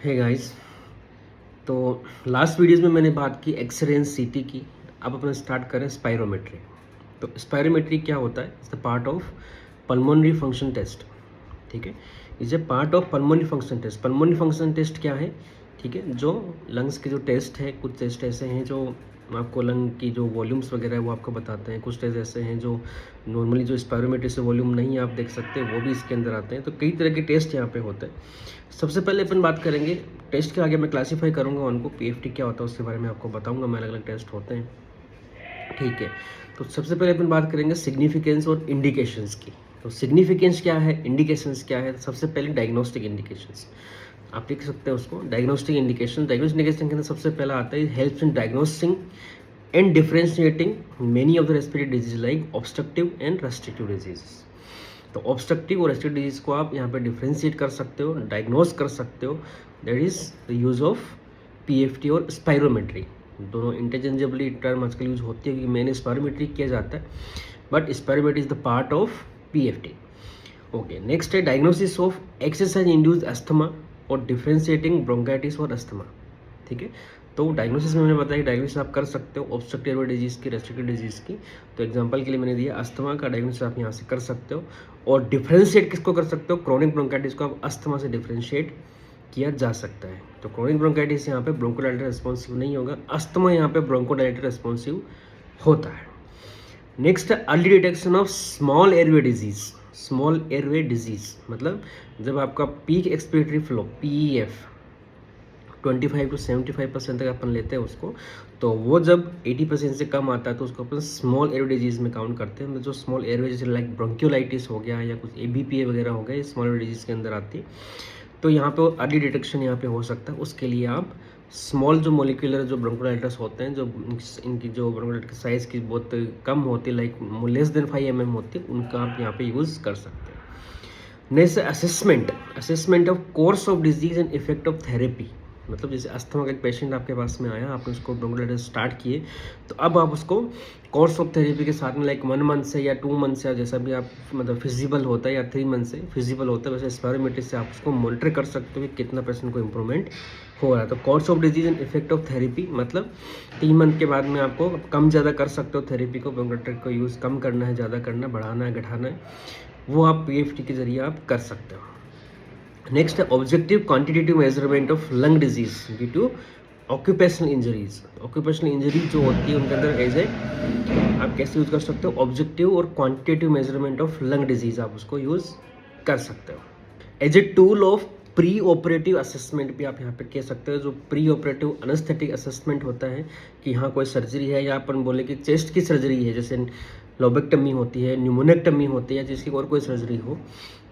हे guys, तो last videos में मैंने बात की एक्सरे एंड सीटी की। अब अपन स्टार्ट करें स्पायरोमेट्री। तो स्पायरोमेट्री क्या होता है? It's the part of pulmonary function test. ठीक है, is a part of pulmonary function test. Pulmonary function test क्या है? ठीक है, जो लंग्स के जो टेस्ट है, कुछ टेस्ट ऐसे हैं जो आपको लंग की जो वॉल्यूम्स वगैरह है वो आपको बताते हैं। कुछ टेस्ट ऐसे हैं जो नॉर्मली जो स्पायरोमेट्री से वॉल्यूम नहीं आप देख सकते, वो भी इसके अंदर आते हैं। तो कई तरह के टेस्ट यहाँ पे होते हैं। सबसे पहले अपन बात करेंगे टेस्ट के आगे मैं क्लासीफाई करूँगा उनको, पीएफटी क्या होता है उसके बारे में आपको बताऊँगा, मैं अलग अलग टेस्ट होते हैं। ठीक है, तो सबसे पहले अपन बात करेंगे सिग्निफिकेंस और इंडिकेशंस की। तो सिग्निफिकेंस क्या है, इंडिकेशंस क्या है? सबसे पहले डायग्नोस्टिक इंडिकेशंस आप लिख सकते हैं उसको। डायग्नोस्टिक इंडिकेशन, डायग्नोस्टिक इंडिकेशन के अंदर सबसे पहला आता है helps in diagnosing and differentiating many of the respiratory disease like obstructive and restrictive disease. तो ऑब्स्ट्रक्टिव और रेस्ट्रिक्टिव डिजीज को आप यहाँ पे डिफरेंशिएट कर सकते हो, डायग्नोस कर सकते हो। That is the use of PFT और स्पायरोमेट्री। दोनों इंटरचेंजेबली टर्म आजकल यूज होती है क्योंकि मैंने स्पायरोमेट्री किया जाता है, but spirometry is the part of PFT. Okay, next है diagnosis of exercise induced asthma और डिफरेंशिएटिंग ब्रोंकाइटिस और अस्थमा। ठीक है, तो डायग्नोसिस में मैंने बताया कि डायग्नोसिस आप कर सकते हो ऑब्स्ट्रक्टिव डिजीज़ की, रेस्ट्रिक्टिव डिजीज़ की। तो एग्जांपल के लिए मैंने दिया अस्थमा का डायग्नोसिस आप यहाँ से कर सकते हो। और डिफरेंशिएट किसको कर सकते हो? क्रोनिक ब्रोंकाइटिस को आप अस्थमा से डिफरेंशिएट किया जा सकता है। तो क्रोनिक ब्रोंकाइटिस यहाँ पे ब्रोंकोडायलेटर रेस्पॉन्सिव नहीं होगा, अस्थमा यहाँ पे ब्रोंकोडायलेटर रेस्पॉन्सिव होता है। नेक्स्ट है early detection of small airway disease. Small airway disease मतलब जब आपका पीक एक्सपिरेटरी फ्लो पीईएफ 25 to 75% तक अपन लेते हैं उसको, तो वो जब 80% से कम आता है तो उसको अपन स्मॉल एयरवे डिजीज में काउंट करते हैं। जो स्मॉल एयरवे जैसे लाइक ब्रोंक्योलाइटिस हो गया या कुछ एबीपीए वगैरह हो गया, ये स्मॉल एयरवे डिजीज के अंदर आती है। तो यहाँ पे अर्ली डिटेक्शन यहाँ पे हो सकता है। उसके लिए आप स्मॉल जो मोलिकुलर जो ब्रोंकोडायलेटर्स होते हैं, जो इनकी जो ब्रोंकोडायलेटर की साइज की बहुत कम होती है, लाइक लेस देन 5 mm होती है, उनका आप यहाँ पे यूज़ कर सकते हैं। Next assessment, assessment of course of disease and effect of therapy. मतलब जैसे अस्थमा का एक पेशेंट आपके पास में आया, आपने उसको ब्रोंकोडायलेटर स्टार्ट किए, तो अब आप उसको कोर्स ऑफ थेरेपी के साथ में लाइक 1 मंथ से या 2 मंथ से, जैसा भी आप मतलब फिजिबल होता है, या 3 मंथ से फिजिबल होता है, वैसे स्पायरोमेट्री से आप उसको मॉनिटर कर सकते हो कि कितना पेशेंट को इंप्रूवमेंट हो रहा है। तो course of disease and effect of therapy मतलब 3 मंथ के बाद में आपको कम ज़्यादा कर सकते हो थेरेपी को, ब्रोंकोडायलेटर को यूज़ कम करना है, ज़्यादा करना है, बढ़ाना है, घटाना है, वो आप पीएफटी के जरिए आप कर सकते हो। नेक्स्ट है objective quantitative measurement of lung disease due to occupational injuries. Occupational injury जो होती है उनके अंदर एज ए आप कैसे यूज़ कर सकते हो? ऑब्जेक्टिव और quantitative measurement of lung disease आप उसको यूज़ कर सकते हो। As a tool of pre operative assessment भी आप यहाँ पे कह सकते हो। जो प्री ऑपरेटिव अनेस्थेटिक असेसमेंट होता है कि हाँ कोई सर्जरी है, या अपन बोले कि चेस्ट की सर्जरी है, जैसे लोबेक्टमी होती है, न्यूमोनेक्टमी होती है, जिसकी और कोई सर्जरी हो,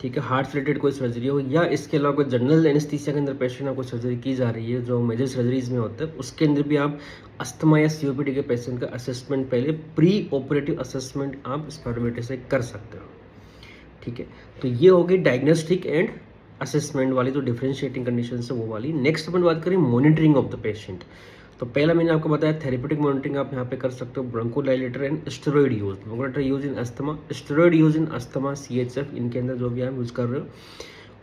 ठीक है, हार्ट रिलेटेड कोई सर्जरी हो, या इसके अलावा कोई जनरल एनेस्थीसिया के अंदर पेशेंट आपको सर्जरी की जा रही है जो मेजर सर्जरीज में होता है, उसके अंदर भी आप अस्थमा या सीओपीडी के पेशेंट का असेसमेंट पहले प्री ऑपरेटिव असेसमेंट आप स्पायरोमेट्री से कर सकते हो। ठीक है, तो ये हो गई डायग्नोस्टिक एंड असेसमेंट वाली जो डिफरेंशिएटिंग कंडीशन है वो वाली। नेक्स्ट अपन बात करें मॉनिटरिंग ऑफ द पेशेंट। तो पहला मैंने आपको बताया थेरेपेटिक मॉनिटरिंग आप यहाँ पे कर सकते हो, bronchodilator and steroid use. Bronchodilator use in asthma, steroid use in asthma, CHF, इनके अंदर जो भी आप यूज कर रहे हो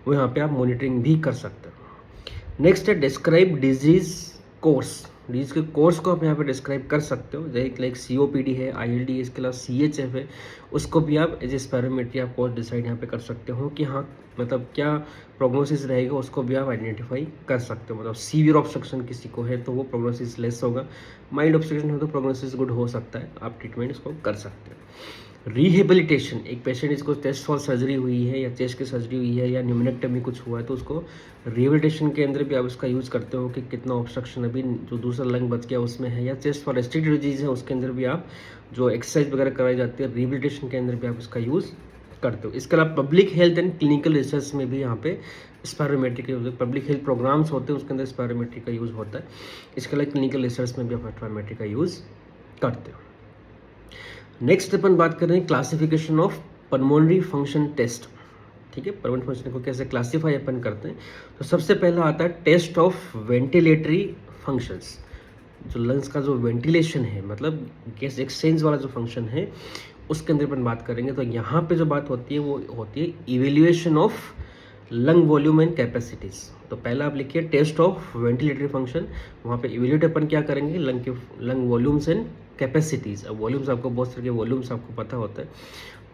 वो यहाँ पे आप मॉनिटरिंग भी कर सकते हो। नेक्स्ट है डिस्क्राइब डिजीज कोर्स। डिजीज के कोर्स को आप यहाँ पे डिस्क्राइब कर सकते हो, जैसे लाइक सीओपीडी है, आईएलडी है, इसके अलावा सीएचएफ है, उसको भी आप एज ए स्पायरोमेट्री आप कोर्स डिसाइड यहाँ पे कर सकते हो कि हाँ मतलब क्या प्रोग्नोसिस रहेगा, उसको भी आप आइडेंटिफाई कर सकते हो। मतलब सीवियर ऑब्स्ट्रक्शन किसी को है तो वो प्रोग्नोसिस लेस होगा, माइल्ड ऑब्स्ट्रक्शन हो तो प्रोग्नोसिस गुड हो सकता है, आप ट्रीटमेंट इसको कर सकते हो। रिहेबिलिटेशन, एक पेशेंट जिसको चेस्ट फॉल सर्जरी हुई है या चेस्ट की सर्जरी हुई है या न्यूमोनेक्टमी कुछ हुआ है, तो उसको रिहेबिलिटेशन के अंदर भी आप उसका यूज़ करते हो कि कितना ऑब्स्ट्रक्शन अभी जो दूसरा लंग बच गया उसमें है, या चेस्ट फॉर रेस्ट्रिक्टेड डिजीज है उसके अंदर भी आप जो एक्सरसाइज वगैरह कराई जाती है रिहेबिलिटेशन के अंदर भी आप उसका यूज़ करते हो। इसके अलावा public health and clinical research में भी यहाँ पे स्पायरोमेट्री का यूज, पब्लिक हेल्थ प्रोग्राम्स होते हैं उसके अंदर स्पायरोमेट्री का यूज़ होता है। इसके अलावा क्लिनिकल रिसर्च में भी आप स्पायरोमेट्री का यूज़ करते हो। नेक्स्ट अपन बात कर रहे हैं classification of pulmonary function test. ठीक है, पल्मोनरी फंक्शन को कैसे क्लासीफाई अपन करते हैं? तो सबसे पहला आता है टेस्ट ऑफ वेंटिलेटरी फंक्शंस। जो लंग्स का जो वेंटिलेशन है, मतलब गैस एक्सचेंज वाला जो फंक्शन है, उसके अंदर अपन बात करेंगे। तो यहाँ पे जो बात होती है वो होती है evaluation of lung volume and capacities. तो पहला आप लिखिए टेस्ट ऑफ वेंटिलेटरी फंक्शन, वहाँ पे इवेल्यूएट अपन क्या करेंगे, लंग वॉल्यूम्स एंड कैपेसिटीज। अब वॉल्यूम्स आपको बहुत तरह के वॉल्यूम्स आपको पता होता है,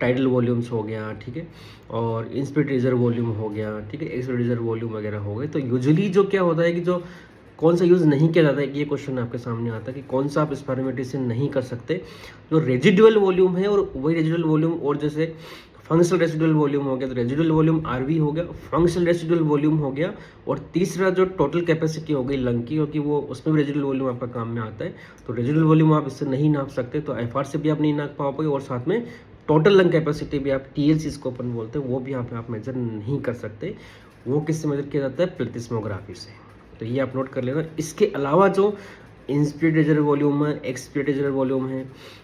टाइडल वॉल्यूम्स हो गया, ठीक है, और इंस्पिरेट रिजर्व वॉल्यूम हो गया, ठीक है, एक्सपिरेट रिजर्व वॉल्यूम वगैरह हो गए। तो यूजुअली जो क्या होता है कि जो कौन सा यूज़ नहीं किया जाता है, कि ये क्वेश्चन आपके सामने आता है कि कौन सा आप स्पायरोमेट्री से नहीं कर सकते, जो रेजिडुअल वॉल्यूम है, और वही रेजिडुअल वॉल्यूम, और जैसे फंक्शनल रेसिडुअल वॉल्यूम हो गया, तो रेसिडुअल वॉल्यूम आरवी हो गया, फंक्शनल रेसिडुअल वॉल्यूम हो गया, और तीसरा जो टोटल कैपेसिटी हो गई लंग की, क्योंकि वो उसमें भी रेसिडुअल वॉल्यूम आपका काम में आता है। तो रेसिडुअल वॉल्यूम आप इससे नहीं नाप सकते, तो एफआर से भी आप नहीं नाप पाओगे, और साथ में टोटल लंग कैपेसिटी भी आप टीएलसी इसको अपन बोलते हैं, वो भी आप मेजर नहीं कर सकते। वो किससे मेजर किया जाता है, प्लेथिस्मोग्राफी से। तो ये आप नोट कर लेना। इसके अलावा जो इंस्पिरेट रिजर्व वॉल्यूम है, एक्सपिरेट रिजर्व वॉल्यूम है,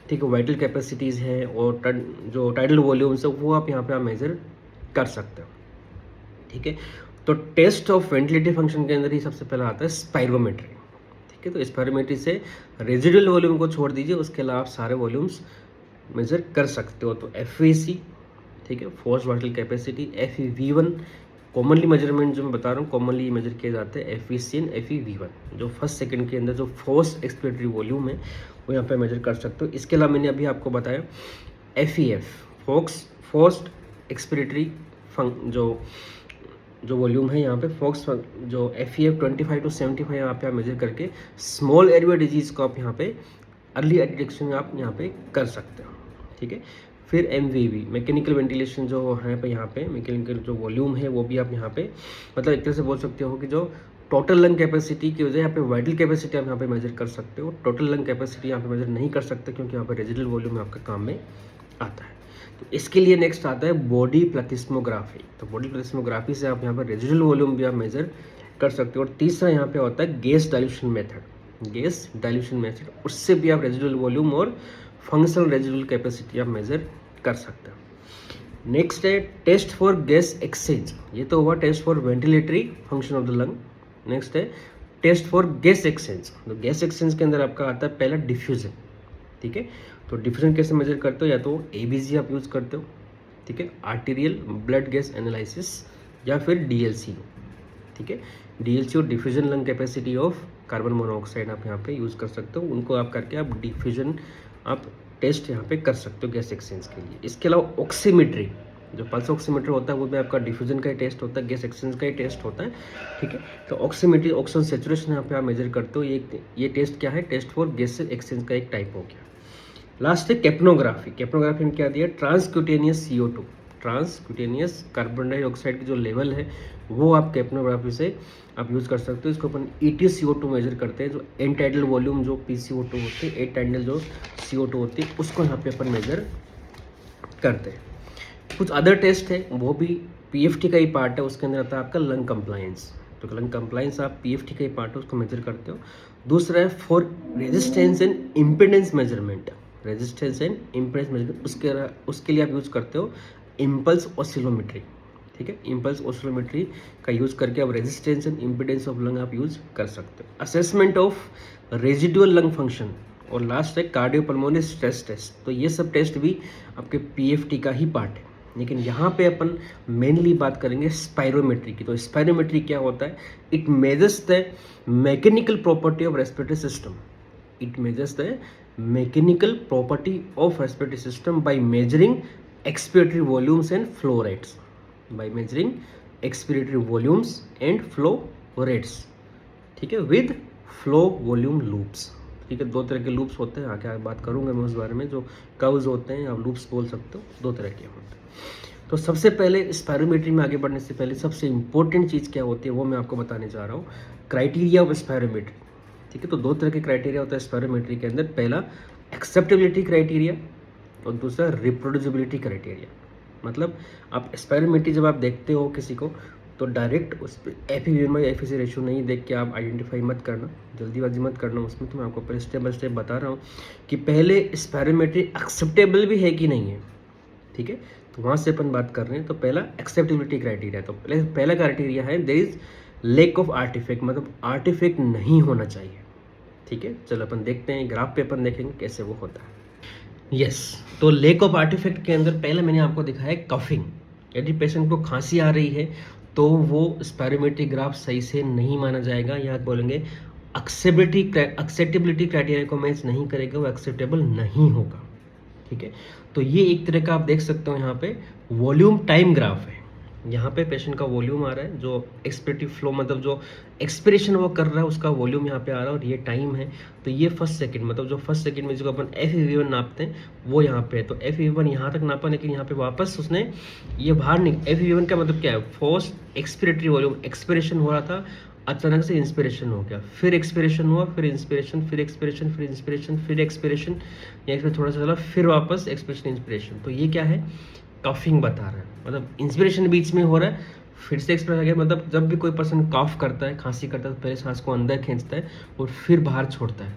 ठीक है, वाइटल कैपेसिटीज़ है, और जो टाइडल वॉल्यूम्स है, वो आप यहाँ पे आप मेजर कर सकते हो, ठीक है। तो टेस्ट ऑफ वेंटिलेटरी फंक्शन के अंदर ही सबसे पहला आता है स्पायरोमेट्री, ठीक है। तो स्पायरोमेट्री से रेजिडुअल वॉल्यूम को छोड़ दीजिए, उसके अलावा आप सारे वॉल्यूम्स मेजर कर सकते हो। तो FVC, ठीक है, force vital capacity, FEV1, commonly measurement जो मैं बता रहा हूँ कॉमनली मेजर किए जाते हैं FVC एंड FEV1, जो फर्स्ट सेकंड के अंदर जो फोर्स एक्सपिरेटरी वॉल्यूम है वो यहाँ पे मेजर कर सकते हो। इसके अलावा मैंने अभी आपको बताया FEF, फोर्स्ड एक्सपिरेटरी जो वॉल्यूम है यहाँ पे फोक्स, जो FEF 25 to 75 यहाँ पे आप मेजर करके स्मॉल एयरवे डिजीज को आप यहाँ पे अर्ली डिटेक्शन आप यहाँ पे कर सकते हो, ठीक है। फिर MVV, मैकेनिकल वेंटिलेशन जो है पे यहाँ पे मैकेनिकल जो वॉल्यूम है वो भी आप यहाँ पे मतलब एक तरह से बोल सकते हो कि जो टोटल लंग कैपेसिटी की वजह यहाँ पे वाइटल कैपेसिटी आप यहाँ पे मेजर कर सकते हो। टोटल लंग कैपेसिटी यहाँ पे मेजर नहीं कर सकते क्योंकि यहाँ पे रेजिडुअल वॉल्यूम आपका काम में आता है। तो इसके लिए नेक्स्ट आता है बॉडी प्लेथिस्मोग्राफी। तो बॉडी प्लेथिस्मोग्राफी से आप यहाँ पर रेजिडुअल वॉल्यूम भी आप मेजर कर सकते हो। और तीसरा यहाँ पे होता है गैस डाइल्यूशन मेथड, उससे भी आप रेजिडुअल वॉल्यूम और फंक्शनल रेजिडुअल कैपेसिटी आप मेजर कर सकते हो। नेक्स्ट है टेस्ट फॉर गैस एक्सचेंज। ये तो हुआ test for ventilatory function of the lung. Next है टेस्ट फॉर गैस एक्सचेंज। तो गैस एक्सचेंज के अंदर आपका आता है पहला डिफ्यूजन, ठीक है। तो डिफ्यूजन कैसे मेजर करते हो, या तो ABG आप यूज़ करते हो, ठीक है, आर्टीरियल ब्लड गैस एनालिसिस, या फिर DLC, ठीक है। DLC और diffusion lung capacity of carbon monoxide आप यहाँ पे यूज़ कर सकते हो। उनको आप करके आप डिफ्यूजन आप टेस्ट यहाँ पे कर सकते हो गैस एक्सचेंज के लिए। इसके अलावा ऑक्सीमेट्री, जो पल्स ऑक्सीमीटर होता है वो भी आपका डिफ्यूजन का ही टेस्ट होता है, गैस एक्सचेंज का ही टेस्ट होता है, ठीक है। तो ऑक्सीमेट्री ऑक्सीजन सेचुरेशन यहाँ पे आप मेजर करते हो। ये टेस्ट क्या है, टेस्ट फॉर गैस एक्सचेंज का एक टाइप हो गया। लास्ट है कैप्नोग्राफी में क्या दिया, transcutaneous CO2, transcutaneous carbon dioxide की जो लेवल है वो आप कैप्नोग्राफी से आप यूज़ कर सकते हो। इसको अपन EtCO2 मेजर करते हैं, जो एंटाइडल वॉल्यूम जो PCO2 होते हैं, एंटाइडल जो CO2 होती है उसको यहाँ पे अपन मेजर करते हैं। कुछ अदर टेस्ट है वो भी PFT का ही पार्ट है, उसके अंदर आता है आपका लंग कंप्लायंस। तो लंग कंप्लायंस आप PFT का ही पार्ट है, उसको मेजर करते हो। दूसरा है for resistance and impedance measurement, उसके लिए आप यूज़ करते हो इम्पल्स ऑसिलोमेट्री, ठीक है। इम्पल्स ऑसिलोमेट्री का यूज़ करके आप resistance and impedance of lung आप यूज़ कर सकते हो। Assessment of residual lung function, और लास्ट है कार्डियोपल्मोनरी स्ट्रेस टेस्ट। तो ये सब टेस्ट भी आपके PFT का ही पार्ट है, लेकिन यहाँ पे अपन मेनली बात करेंगे स्पायरोमेट्री की। तो स्पायरोमेट्री क्या होता है, it measures the mechanical property of respiratory system, by measuring expiratory volumes and flow rates, ठीक है, विद फ्लो वॉल्यूम लूप्स, ठीक है। दो तरह के लूप्स होते हैं, आगे बात करूंगा मैं उस बारे में। जो कर्व्स होते हैं आप लूप्स बोल सकते हो, दो तरह के होते हैं। तो सबसे पहले स्पायरोमेट्री में आगे बढ़ने से पहले सबसे इंपॉर्टेंट चीज़ क्या होती है वो मैं आपको बताने जा रहा हूँ, क्राइटेरिया ऑफ स्पायरोमेट्री, ठीक है। तो दो तरह के क्राइटेरिया होता है स्पायरोमेट्री के अंदर, पहला एक्सेप्टेबिलिटी क्राइटेरिया और दूसरा रिप्रोड्यूसिबिलिटी क्राइटेरिया। मतलब आप स्पायरोमेट्री जब आप देखते हो किसी को तो डायरेक्ट उस पर FEV/FVC रेशियो नहीं देख के आप आइडेंटिफाई मत करना, जल्दीबाजी मत करना उसमें। तो मैं आपको पहले स्टेप बाय स्टेप बता रहा हूँ कि पहले स्पायरोमेट्री एक्सेप्टेबल भी है कि नहीं है, ठीक है। तो वहाँ से अपन बात कर रहे हैं। तो पहला एक्सेप्टेबिलिटी क्राइटेरिया, तो पहला क्राइटेरिया है there is lack of artifact, मतलब आर्टिफैक्ट नहीं होना चाहिए, ठीक है। चलो अपन देखते हैं, ग्राफ पे अपन देखेंगे कैसे वो होता है। यस, तो लैक ऑफ आर्टिफैक्ट के अंदर पहले मैंने आपको दिखाया कफिंग। यदि पेशेंट को खांसी आ रही है तो वो स्पायरोमेट्री ग्राफ सही से नहीं माना जाएगा, या बोलेंगे एक्सेप्टेबिलिटी क्राइटेरिया को मैच नहीं करेगा, वो एक्सेप्टेबल नहीं होगा। ठीक है, तो ये एक तरह का आप देख सकते हो यहाँ पे वॉल्यूम टाइम ग्राफ है। यहाँ पे पेशेंट का वॉल्यूम आ रहा है, जो एक्सपिरेटिव फ्लो मतलब जो एक्सपिरेशन वो कर रहा है उसका वॉल्यूम यहाँ पे आ रहा है, और ये टाइम है। तो ये फर्स्ट सेकंड मतलब जो फर्स्ट सेकंड में जो अपन FEV1 नापते हैं वो यहाँ पे है। तो FEV1 यहाँ तक नापा, लेकिन यहाँ पे वापस उसने ये बाहर FEV1 का मतलब क्या है, फर्स्ट एक्सपिरेटरी वॉल्यूम, एक्सपिरेशन हो रहा था, अचानक से इंस्पिरेशन हो गया, फिर एक्सपिरेशन हुआ, फिर इंस्पिरेशन, फिर एक्सपिरेशन, फिर इंस्पिरेशन, फिर एक्सपिरेशन, या इसमें थोड़ा सा चला, फिर वापस एक्सपिरेशन इंस्पिरेशन। तो ये क्या है, कफिंग बता रहा है, मतलब इंस्पिरेशन बीच में हो रहा है, फिर से एक्सप्रेस आ गया। मतलब जब भी कोई पर्सन कॉफ करता है, खांसी करता है, तो पहले सांस को अंदर खींचता है और फिर बाहर छोड़ता है।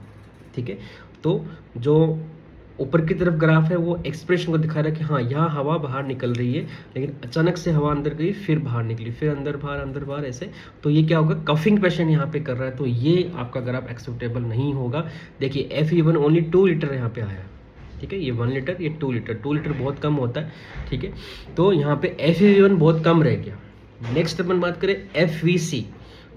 ठीक है, तो जो ऊपर की तरफ ग्राफ है वो एक्सप्रेशन को दिखा रहा है कि हाँ यहाँ हवा बाहर निकल रही है, लेकिन अचानक से हवा अंदर गई, फिर बाहर निकली, फिर अंदर बाहर ऐसे। तो ये क्या होगा, कफिंग पेशेंट यहाँ पे कर रहा है, तो ये आपका ग्राफ एक्सेप्टेबल नहीं होगा। देखिए FEV1 ओनली 2 लीटर यहाँ पे आया है। ठीक है, ये 1 लीटर, ये 2 लीटर, 2 लीटर बहुत कम होता है। ठीक है, तो यहाँ पे FEV1 बहुत कम रह गया। नेक्स्ट अपन बात करें FVC,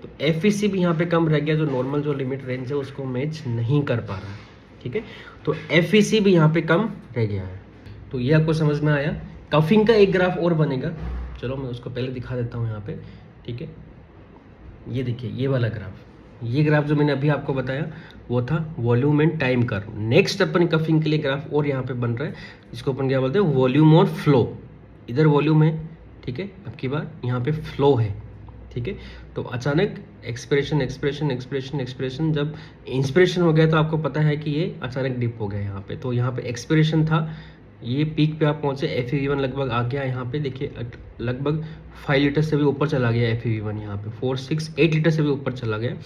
तो FVC भी यहाँ पे कम रह गया, जो नॉर्मल जो लिमिट रेंज है उसको मैच नहीं कर पा रहा है। ठीक है, तो FVC भी यहाँ पे कम रह गया है। तो ये आपको समझ में आया। कफिंग का एक ग्राफ और बनेगा, चलो मैं उसको पहले दिखा देता हूँ यहाँ पे। ठीक है, ये देखिए ये वाला ग्राफ, ये ग्राफ जो मैंने अभी आपको बताया वो था volume and time curve. Next upon coughing के लिए ग्राफ और यहाँ पे बन रहा है, इसको अपन क्या बोलते हैं, वॉल्यूम और फ्लो। इधर वॉल्यूम है, ठीक है, अब की बार यहाँ पे फ्लो है। ठीक है, तो अचानक एक्सप्रेशन एक्सप्रेशन एक्सप्रेशन एक्सप्रेशन, जब इंस्पिरेशन हो गया तो आपको पता है कि ये अचानक डिप हो गया यहाँ पे। तो यहाँ पे एक्सप्रेशन था, ये पीक पे आप पहुँचे, FEV1 लगभग आ गया यहाँ पे, देखिए लगभग 5 लीटर से भी ऊपर चला गया FEV1 यहाँ पे, 4, 6, 8 लीटर से भी ऊपर चला गया।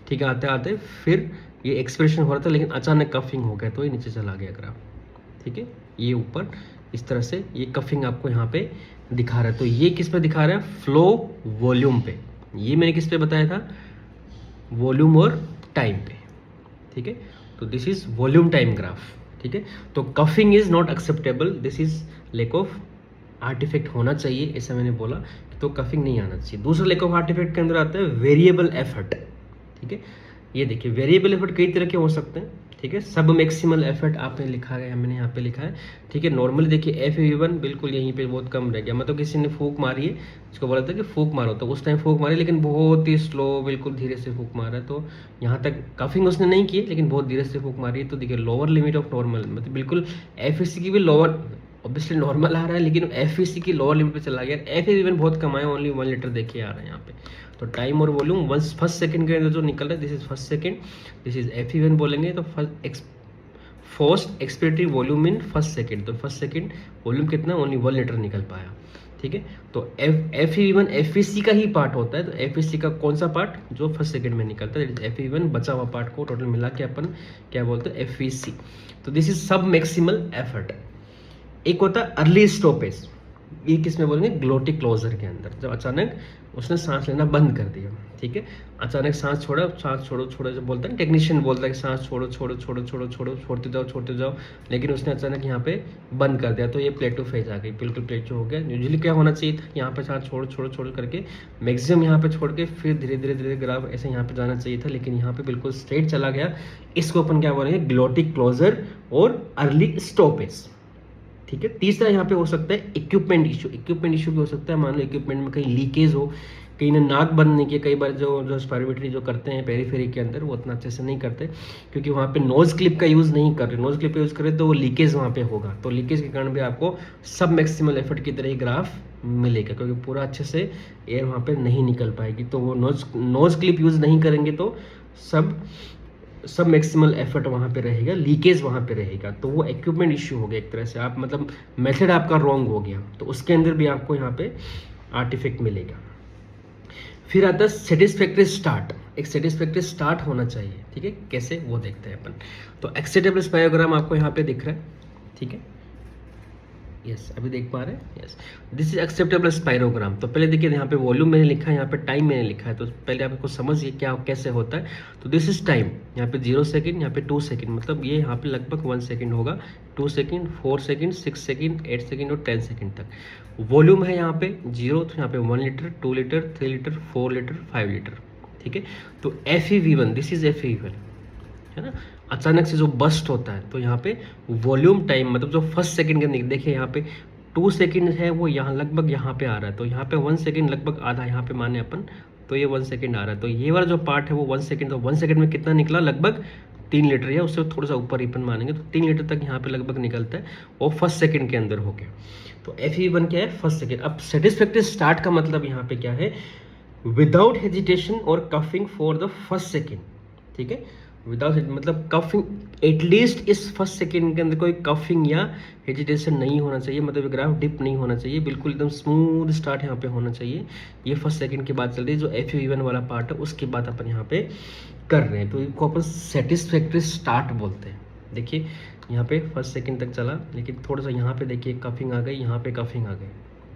ठीक है, आते आते फिर ये एक्सप्रेशन हो रहा था, लेकिन अचानक कफिंग हो गया तो ये नीचे चला गया ग्राफ। ठीक है, ये ऊपर इस तरह से ये कफिंग आपको यहाँ पे दिखा रहा है। तो ये किस पे दिखा रहा है, फ्लो वॉल्यूम पे। ये मैंने किस पे बताया था, वॉल्यूम और टाइम पे। ठीक है, तो this is volume time graph. ठीक है, तो coughing is not acceptable, this is lack of artifact होना चाहिए, ऐसा मैंने बोला, तो कफिंग नहीं आना चाहिए। दूसरा लैक ऑफ आर्टिफैक्ट के अंदर आता है वेरिएबल एफर्ट। ठीक है, ये देखिए वेरिएबल एफर्ट कई तरह के हो सकते हैं। ठीक है, सब मैक्सिमल एफर्ट आपने लिखा है, मैंने यहाँ पे लिखा है। ठीक है, नॉर्मली देखिए FEV1 बिल्कुल यहीं पे बहुत कम रह गया, मतलब किसी ने फूक मारी है, जिसको बोला था कि फूक मारो, तो उस टाइम फूक मारी, लेकिन बहुत ही स्लो, बिल्कुल धीरे से फूक मारा है। तो यहाँ तक कफिंग उसने नहीं की, लेकिन बहुत धीरे से फूक मारी है। तो देखिए लोअर लिमिट ऑफ नॉर्मल, मतलब बिल्कुल FVC की भी लोअर, ऑब्वियसली नॉर्मल आ रहा है, लेकिन FVC की लोअर लिमिट पे चला गया। FEV1 बहुत कम आया, ओनली 1 लीटर देखिए आ रहा है यहाँ पे। तो टाइम और वॉल्यूम फर्स्ट सेकंड के अंदर जो निकल रहा है, this is first second, this is FEV1 बोलेंगे तो first expiratory volume in first second. तो फर्स्ट सेकंड वॉल्यूम कितना, ओनली 1 लीटर निकल पाया। ठीक है, तो FEV1 FVC का ही पार्ट होता है। तो FVC का कौन सा पार्ट, जो फर्स्ट सेकंड में निकलता है, FEV1 बचा हुआ पार्ट को टोटल मिला के अपन क्या बोलते हैं, FVC। तो दिस इज सब मैक्सिमल एफर्ट। एक होता है अर्ली स्टॉपेज, ये किस में बोलेंगे, ग्लोटिक क्लोजर के अंदर, जब अचानक उसने सांस लेना बंद कर दिया। ठीक है, अचानक सांस छोड़ा, सांस छोड़ो छोड़ो, जब बोलता है टेक्नीशियन बोलता है कि सांस छोड़ो छोड़ो छोड़ो छोड़ो छोड़ो, छोड़ते जाओ, लेकिन उसने अचानक यहाँ पे बंद कर दिया, तो ये प्लेटो फेज आ गई, बिल्कुल प्लेटो हो गया। यूजुअली क्या होना चाहिए था, यहाँ पे सांस छोड़ो छोड़ो छोड़ो करके मैक्सिमम यहाँ पे छोड़ के फिर धीरे धीरे धीरे ग्राफ ऐसे यहाँ पे जाना चाहिए था, लेकिन यहाँ पे बिल्कुल स्ट्रेट चला गया। इसको अपन क्या बोलेंगे, ग्लोटिक क्लोजर और अर्ली स्टॉपेज। ठीक है, तीसरा यहाँ पे हो सकता है इक्विपमेंट इशू। इक्विपमेंट इशू भी हो सकता है, मान लो इक्विपमेंट में कहीं लीकेज हो, कहीं ने नाक बंद नहीं किया। कई बार जो स्पायरोमेट्री जो करते हैं पेरीफेरी के अंदर, वो उतना अच्छे से नहीं करते, क्योंकि वहाँ पे नोज क्लिप का यूज़ नहीं कर रहे। नोज क्लिप का यूज़ करें तो वो लीकेज वहाँ पे होगा, तो लीकेज के कारण भी आपको सब मैक्सिमल एफर्ट की तरह ही ग्राफ मिलेगा, क्योंकि पूरा अच्छे से एयर वहाँ पे नहीं निकल पाएगी। तो वो नोज क्लिप यूज़ नहीं करेंगे तो सब मैक्सिमल एफर्ट वहाँ पे रहेगा, लीकेज वहाँ पे रहेगा। तो वो इक्विपमेंट इश्यू हो गया एक तरह से, आप मतलब मेथड आपका रॉन्ग हो गया, तो उसके अंदर भी आपको यहाँ पे आर्टिफैक्ट मिलेगा। फिर आता है सेटिस्फैक्ट्री स्टार्ट। एक सेटिस्फैक्ट्री स्टार्ट होना चाहिए। ठीक है, कैसे वो देखते हैं अपन। तो एक्सेप्टेबल स्पायरोग्राम आपको यहाँ पे दिख रहा है। ठीक है, यस अभी देख पा रहे हैं, यस दिस इज एक्सेप्टेबल स्पायरोग्राम। तो पहले देखिए यहाँ पे वॉल्यूम मैंने लिखा है, यहाँ पे टाइम मैंने लिखा है, तो पहले आपको समझिए क्या कैसे होता है। तो दिस इज टाइम, यहाँ पे 0 सेकेंड, यहाँ पे 2 सेकेंड, मतलब ये यहाँ पे लगभग 1 सेकेंड होगा, 2 सेकेंड, 4 सेकेंड, 6 सेकेंड, 8 सेकेंड और 10 सेकेंड तक। वॉल्यूम है यहाँ पे 0, तो यहाँ पे 1 litre, 2 litre, 3 litre, 4 litre, 5 litre, ठीक है। तो FeV1, दिस इज FeV1, है ना। अचानक से जो बस्ट होता है तो यहाँ पे वॉल्यूम टाइम मतलब जो फर्स्ट सेकंड के अंदर देखिए यहाँ पे 2 सेकंड है, वो यहाँ लगभग यहाँ पे आ रहा है, तो यहाँ पे 1 सेकंड लगभग आधा यहाँ पे माने अपन, तो ये 1 सेकंड आ रहा है, तो ये वाला जो पार्ट है वो 1 सेकंड, तो 1 सेकंड में कितना निकला, लगभग 3 लीटर, या उससे थोड़ा सा ऊपर ही अपन मानेंगे तो 3 लीटर तक यहाँ पे लगभग निकलता है, वो फर्स्ट सेकंड के अंदर हो गया। तो FeV1 क्या है, फर्स्ट सेकंड। अब सेटिस्फैक्टरी स्टार्ट का मतलब यहाँ पे क्या है, विदाउट हेजिटेशन और coughing for the first second, ठीक है। विदाउट मतलब कफिंग, एटलीस्ट इस फर्स्ट सेकेंड के अंदर कोई कफिंग या हेजिटेशन नहीं होना चाहिए, मतलब ग्राफ डिप नहीं होना चाहिए, बिल्कुल एकदम स्मूथ स्टार्ट यहाँ पे होना चाहिए। ये फर्स्ट सेकेंड की बात चल रही है, जो FeV1 वाला पार्ट है उसकी बात अपन यहाँ पे कर रहे हैं, तो इसको अपन सेटिस्फैक्टरी स्टार्ट बोलते हैं। देखिए यहाँ पे फर्स्ट सेकेंड तक चला, लेकिन थोड़ा सा यहाँ पे देखिए कफिंग आ गई, यहाँ पे कफिंग आ गई,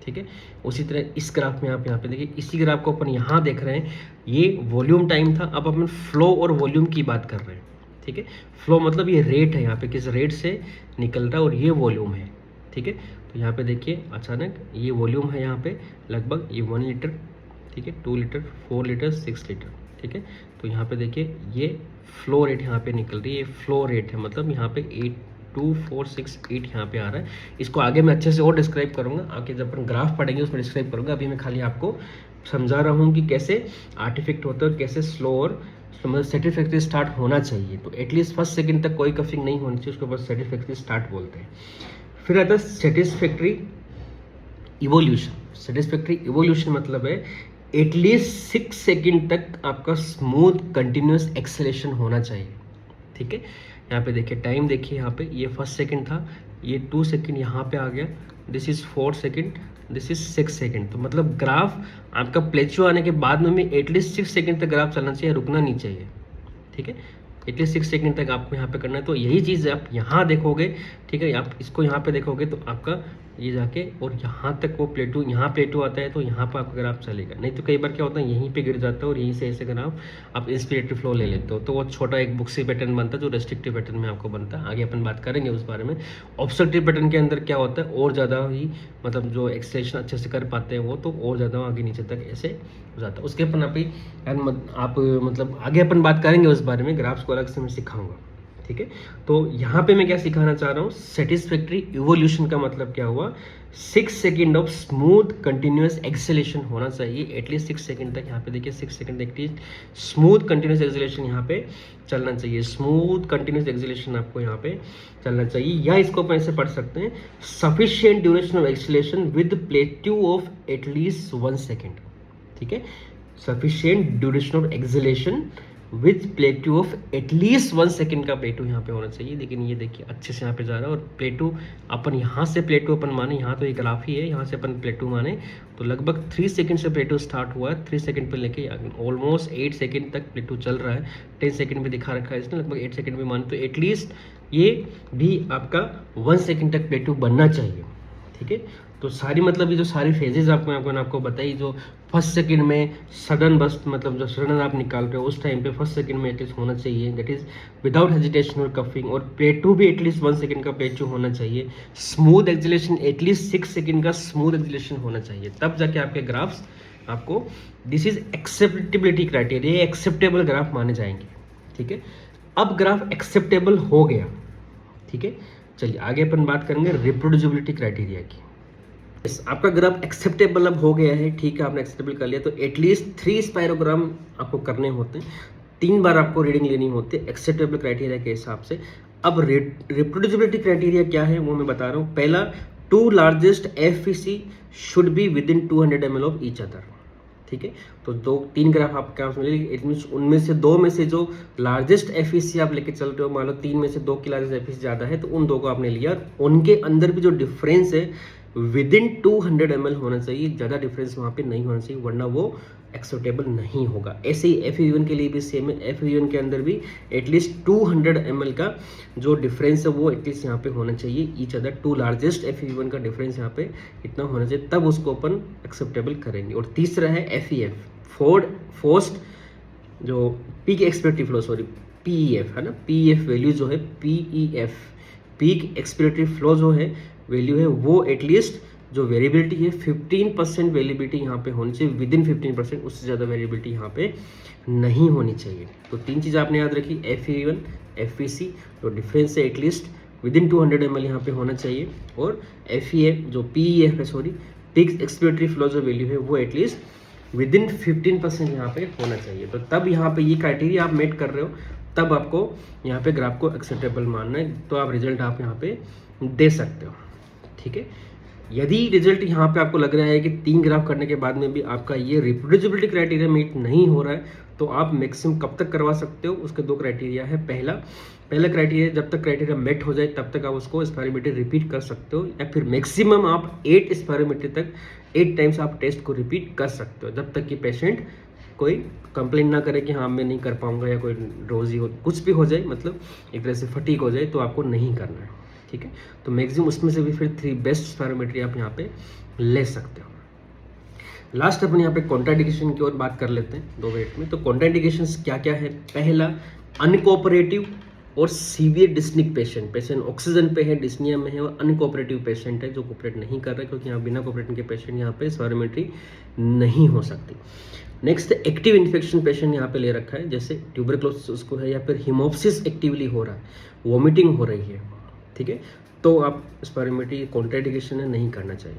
ठीक है। उसी तरह इस ग्राफ में आप यहाँ पे देखिए, इसी ग्राफ को अपन यहाँ देख रहे हैं, ये वॉल्यूम टाइम था, अब अपन फ्लो और वॉल्यूम की बात कर रहे हैं, ठीक है। फ्लो मतलब ये रेट है, यहाँ पे किस रेट से निकल रहा है, और ये वॉल्यूम है, ठीक है। तो यहाँ पे देखिए अचानक ये वॉल्यूम है, यहाँ पे लगभग ये 1 लीटर, ठीक है, 2 लीटर, 4 लीटर, 6 लीटर, ठीक है। तो यहाँ पे देखिए ये फ्लो रेट यहाँ पे निकल रही है, ये फ्लो रेट है, मतलब यहाँ पे 8, 2, 4, 6, 8 यहाँ पे आ रहा है। इसको आगे मैं अच्छे से और डिस्क्राइब करूँगा, आगे जब अपन ग्राफ पढ़ेंगे उसमें डिस्क्राइब करूँगा। अभी मैं खाली आपको समझा रहा हूँ कि कैसे आर्टिफैक्ट होता है और कैसे स्लो और मतलब सेटिस्फैक्टरी स्टार्ट होना चाहिए। तो एटलीस्ट फर्स्ट सेकंड तक कोई कफिंग नहीं होनी चाहिए, उसके बाद सेटिस्फैक्टरी स्टार्ट बोलते हैं। फिर आता है सेटिस्फैक्टरी इवोल्यूशन। सेटिस्फैक्टरी इवोल्यूशन मतलब है एटलीस्ट 6 सेकंड तक आपका स्मूथ कंटिन्यूस एक्सेलेरेशन होना चाहिए, ठीक है। यहाँ पे देखिए टाइम, देखिए यहाँ पे ये फर्स्ट सेकंड था, ये 2 सेकंड यहाँ पे आ गया, this is 4 second, this is 6 second. तो मतलब ग्राफ आपका प्लेचो आने के बाद में एटलीस्ट 6 सेकंड तक ग्राफ चलना चाहिए, रुकना नहीं चाहिए, ठीक है। एटलीस्ट 6 सेकंड तक आपको यहाँ पे करना है। तो यही चीज़ आप यहाँ देखोगे, ठीक है, आप इसको यहाँ पे देखोगे तो आपका ये जाके और यहाँ तक वो प्लेटो, यहाँ प्लेटो आता है तो यहाँ पर आपका ग्राफ चलेगा। नहीं तो कई बार क्या होता है यहीं पे गिर जाता है और यहीं से ऐसे ग्राफ आप इंस्पिरेटरी फ्लो ले लेते हो, तो वो छोटा एक बुक्सी पैटर्न बनता है जो रेस्ट्रिक्टिव पैटर्न में आपको बनता है। आगे अपन बात करेंगे उस बारे में। ऑब्स्ट्रक्टिव पैटर्न के अंदर क्या होता है, और ज़्यादा ही मतलब जो एक्सलेशन अच्छे से कर पाते हैं वो तो और ज़्यादा आगे नीचे तक ऐसे हो जाता है। उसके अपन आप मतलब आगे अपन बात करेंगे उस बारे में, ग्राफ्स को अलग से मैं सिखाऊंगा, ठीक है। तो यहाँ पे मैं क्या सिखाना चाह रहा हूँ, सेटिस्फैक्टरी इवोल्यूशन का मतलब क्या हुआ, 6 second of smooth continuous acceleration होना चाहिए, एटलीस्ट 6 सेकेंड तक। यहाँ पे देखिए 6 second at least smooth continuous acceleration यहाँ पे चलना चाहिए, स्मूथ कंटिन्यूस एक्सेलेरेशन आपको यहाँ पे चलना चाहिए। या इसको अपन ऐसे पढ़ सकते हैं, sufficient duration of acceleration with plateau of at least 1 second, ठीक है। Sufficient duration of acceleration with प्लेटू of at least 1 second का प्लेटू यहाँ पे होना चाहिए। लेकिन ये देखिए अच्छे से यहाँ पे जा रहा है, और प्लेटू अपन यहाँ से प्लेटू अपन माने, यहाँ तो एक ग्राफ ही है, यहाँ से अपन प्लेटू माने तो लगभग 3 सेकेंड से प्लेटू स्टार्ट हुआ है, 3 सेकेंड पे लेके ऑलमोस्ट 8 सेकेंड तक प्लेटू चल रहा है। 10 सेकेंड में दिखा रखा है इसने, लगभग 8 सेकेंड में माने तो एटलीस्ट ये भी आपका 1 सेकेंड तक प्लेटू बनना चाहिए, ठीक है। तो सारी मतलब ये जो सारी फेजेज आपको बताई, जो फर्स्ट सेकंड में सडन बस्ट मतलब जो सडन आप निकाल रहे हो उस टाइम पे फर्स्ट सेकंड में एटलीस्ट होना चाहिए, दैट इज विदाउट हेजिटेशन और कफिंग, और प्लेटू भी एटलीस्ट 1 सेकंड का प्लेटू होना चाहिए, स्मूथ एक्सेलेरेशन एटलीस्ट 6 सेकंड का स्मूथ एक्सेलेरेशन होना चाहिए, तब जाके आपके ग्राफ्स आपको this is acceptability criteria, acceptable graph माने जाएंगे, ठीक है। अब ग्राफ एक्सेप्टेबल हो गया, ठीक है, चलिए आगे अपन बात करेंगे रिप्रोड्यूसिबिलिटी क्राइटेरिया की। आपका ग्राफ एक्सेप्टेबल अब हो गया है, ठीक है, आपने एक्सेप्टेबल कर लिया, तो एटलीस्ट 3 स्पायरोग्राम आपको करने होते हैं, 3 बार आपको रीडिंग लेनी होती है एक्सेप्टेबल क्राइटेरिया के हिसाब से। अब रिप्रोड्यूसिबिलिटी क्राइटेरिया क्या है वो मैं बता रहा हूँ। पहला, 2 largest FVC should be with in 200 ml of each other, ठीक है। तो 2-3 ग्राफ आपके पास मिलेगी, इट मीन्स उनमें से 2 में से जो लार्जेस्ट FVC आप लेके चल रहे हो, मान लो 3 में से 2 की लार्जेस्ट FVC ज़्यादा है तो उन 2 को आपने लिया, उनके अंदर भी जो डिफरेंस है विद इन 200 ml होना चाहिए, ज़्यादा डिफरेंस वहाँ पे नहीं होना चाहिए, वरना वो एक्सेप्टेबल नहीं होगा। ऐसे ही FEV1 के लिए भी सेम है, FEV1 के अंदर भी एटलीस्ट 200 ml का जो डिफरेंस है वो एटलीस्ट यहाँ पे होना चाहिए, each other to largest FEV1 का डिफरेंस यहाँ पे इतना होना चाहिए, तब उसको अपन एक्सेप्टेबल करेंगे। और तीसरा है FEF, फोर्स्ड जो peak expiratory flow, sorry PEF है ना, PEF वैल्यू जो है PEF, पीक एक्सपिरेटरी फ्लो जो है वैल्यू है वो एटलीस्ट जो वेरिएबिलिटी है 15% वेरिएबिलिटी यहाँ पे होनी चाहिए, विद इन 15%, उससे ज़्यादा वेरिएबिलिटी यहाँ पे नहीं होनी चाहिए। तो 3 चीज़ आपने याद रखी, FEV1, FVC, तो डिफरेंस है एटलीस्ट विद इन 200 ml यहाँ पे होना चाहिए, और FEF जो PEF है, सॉरी पीक एक्सपिरेटरी फ्लो जो वैल्यू है वो एटलीस्ट विद इन 15% यहाँ पे होना चाहिए। तो तब यहाँ पे ये क्राइटेरिया आप मेट कर रहे हो, तब आपको यहाँ पे ग्राफ को एक्सेप्टेबल मानना है, तो आप रिजल्ट आप यहाँ पे दे सकते हो। ठीक है, यदि रिजल्ट यहाँ पे आपको लग रहा है कि 3 ग्राफ करने के बाद में भी आपका ये रिप्रोड्यूसिबिलिटी क्राइटेरिया मीट नहीं हो रहा है, तो आप मैक्सिमम कब तक करवा सकते हो, उसके 2 क्राइटेरिया है। पहला क्राइटेरिया, जब तक क्राइटेरिया मेट हो जाए तब तक आप उसको स्पायरोमेट्री रिपीट कर सकते हो, या फिर मैक्सिमम आप 8 स्पायरोमेट्री तक 8 टाइम्स आप टेस्ट को रिपीट कर सकते हो, जब तक कि पेशेंट कोई कंप्लेन ना करे कि हाँ मैं नहीं कर पाऊंगा, या कोई रोजी हो, कुछ भी हो जाए, मतलब एक तरह से फटीक हो जाए, तो आपको नहीं करना है। ठीक है, तो मैक्सिमम उसमें से भी फिर 3 बेस्ट स्पायरोमेट्री आप यहाँ पे ले सकते हो। लास्ट अपन यहाँ पे कॉन्ट्राइंडिकेशन की ओर बात कर लेते हैं 2 मिनट में। तो कॉन्ट्राइंडिकेशंस क्या क्या है, पहला अनकोऑपरेटिव और सीवियर डिस्निक पेशेंट ऑक्सीजन पे है, डिस्निया में है, और अनकोऑपरेटिव पेशेंट है जो कोऑपरेट नहीं कर रहे, क्योंकि यहाँ बिना कोऑपरेटिंग के पेशेंट यहाँ पे स्पायरोमेट्री नहीं हो सकती। नेक्स्ट एक्टिव इन्फेक्शन पेशेंट यहाँ पे ले रखा है, जैसे ट्यूबरक्लोसिस उसको है, या फिर हिमोप्सिस एक्टिवली हो रहा है, वॉमिटिंग हो रही है, ठीक है, तो आप स्पायरोमेट्री कॉन्ट्राइंडिकेशन है, नहीं करना चाहिए।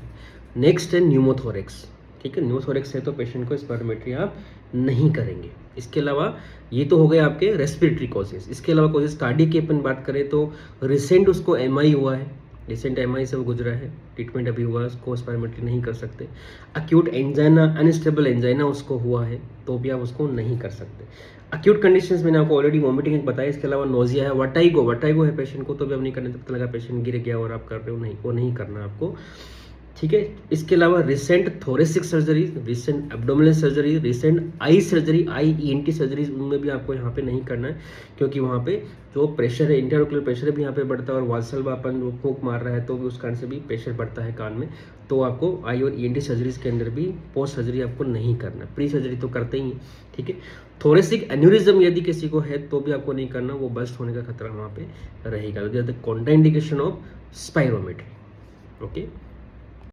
नेक्स्ट है न्यूमोथोरेक्स, ठीक है, न्यूमोथोरेक्स है तो पेशेंट को स्पायरोमेट्री आप नहीं करेंगे। इसके अलावा ये तो हो गए आपके रेस्पिरेटरी कॉजेज। इसके अलावा कॉजेज कार्डियक की अपन बात करें तो रिसेंट उसको MI हुआ है, रिसेंट MI से वो गुजरा है, ट्रीटमेंट अभी हुआ है, उसको स्पायरोमेट्री नहीं कर सकते। अक्यूट एंजाइना, अनस्टेबल एंजाइना उसको हुआ है, तो भी आप उसको नहीं कर सकते। अक्यूट कंडीशंस मैंने आपको ऑलरेडी वॉमिटिंग बताया। इसके अलावा नोजिया है, वटाइगो है पेशेंट को, तो भी आप नहीं करना, जब तक लगा पेशेंट गिर गया और आप कर रहे हो, नहीं, वो नहीं करना आपको। ठीक है, इसके अलावा recent thoracic surgery, recent abdominal surgery, recent eye surgery, eye ENT surgeries, उनमें भी आपको यहाँ पे नहीं करना है, क्योंकि वहाँ पे जो प्रेशर है, इंटरऑक्यूलर प्रेशर भी यहाँ पे बढ़ता है, और वाल्सल्व अपन जो फूंक मार रहा है तो भी उस कारण से भी प्रेशर बढ़ता है कान में, तो आपको आई और ENT सर्जरीज के अंदर भी पोस्ट सर्जरी आपको नहीं करना, प्री सर्जरी तो करते ही हैं। ठीक है, थोरेसिक एन्यूरिज्म यदि किसी को है तो भी आपको नहीं करना, वो बस्ट होने का खतरा वहाँ पे रहेगा। Contraindication of spirometry. ओके।